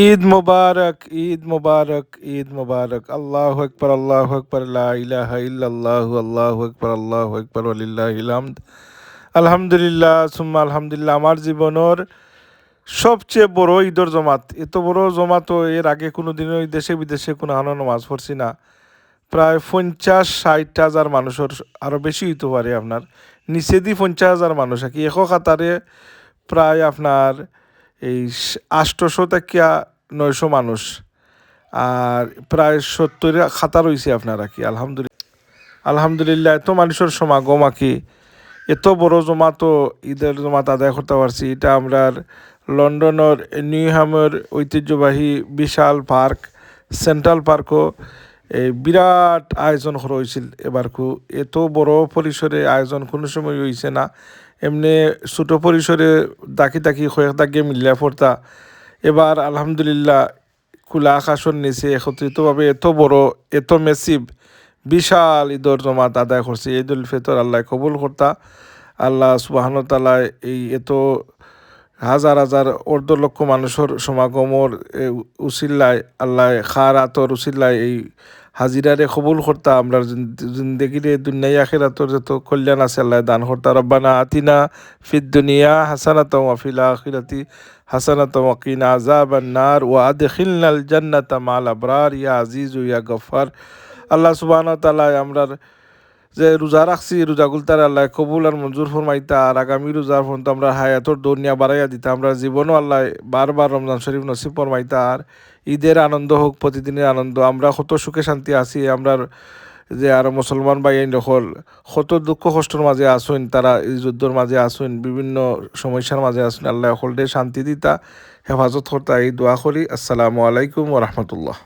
ঈদ মোবারক, ঈদ মোবারক, ঈদ মোবারক। আল্লাহু আকবার, আল্লাহু আকবার, লা ইলাহা ইল্লাল্লাহু, আল্লাহু আকবার, আল্লাহু আকবার, ওয়ালিল্লাহিল হামদ। আলহামদুলিল্লাহ সুম্মা আলহামদুলিল্লাহ। আমার জীবনের সবচেয়ে বড় ঈদের জমাত, এত বড় জমাত এর আগে কোনো দিনও এই দেশে বিদেশে কোনো আনো নামাজ পড়ছি না। প্রায় 50-60 হাজার মানুষের, আরও বেশি হইতে পারে আপনার, নিচে দি 50 হাজার মানুষ আর কি এক কাতারে। প্রায় আপনার এই 800 থেকে 900 মানুষ, আর প্রায় 70 খাতা রয়েছে আপনার আর কি। আলহামদুলিল্লাহ, আলহামদুলিল্লাহ এত মানুষের সমাগম আর কি। এত বড় জমাতো ঈদের জমাত আদায় করতে পারছি। এটা আমরা লন্ডনের নিউহ্যামের ঐতিহ্যবাহী বিশাল পার্ক, সেন্ট্রাল পার্কও এই বিরাট আয়োজন করা হয়েছিল এবারকু। এত বড় পরিসরে আয়োজন কোনো সময় হয়েছে না। এমনি ছোটো পরিসরে দাকি দাকি কয়েকটা গিয়ে মিলিয়া পড়তা। এবার আলহামদুলিল্লাহ খোলা আকাশের নিচে একত্রিতভাবে এত বড়, এত মেসিভ বিশাল ঈদর জমাত আদায় করছে। ঈদ উল ফিতর আল্লাহ কবুল করতা। আল্লাহ সুবহানাহু তাআলা এই এত হাজার হাজার অর্ধ লক্ষ মানুষের সমাগমর উসিল্লায়, আল্লাহ খার আতর উসিল্লায় এই হাজিরারে কবুল করতা। আমরা জিন্দগিরে দুনিয়া আখিরাতর যত কল্যাণ আছে আল্লাহ দান করতা। রব্বানা আতিনা ফিদ দুনিয়া হাসানাতাও ওয়া ফিল আখিরাতি হাসানাতাও ওয়া কিনা আযাবান নার ওয়া আদখিলনাল জান্নাতা মাল আবরার ইয়া আজিজু ইয়া গফফার। আল্লাহ সুবহানাহু ওয়া তাআলা আমরার যে রোজা রাখছি রোজাগুল তার আল্লাহ কবুল আর মঞ্জুর ফরমাইতা, আর আগামী রোজার পর্যন্ত আমরা হায়াতর দুনিয়া বাড়াইয়া দিতা। আমরা জীবনও আল্লাহ বারবার রমজান শরীফ নসিব ফরমাইতা। আর ঈদের আনন্দ হোক, প্রতিদিনের আনন্দ। আমরা কত সুখে শান্তি আছি আমরা, যে আর মুসলমান ভাই হল কত দুঃখ কষ্টর মাঝে আসুন, তারা এই যুদ্ধর মাঝে আসুন, বিভিন্ন সমস্যার মাঝে আসুন। আল্লাহ হলডে শান্তি দিতা, হেফাজত করতা, এই দোয়া করি। আসসালামু আলাইকুম ওয়া রাহমাতুল্লাহ।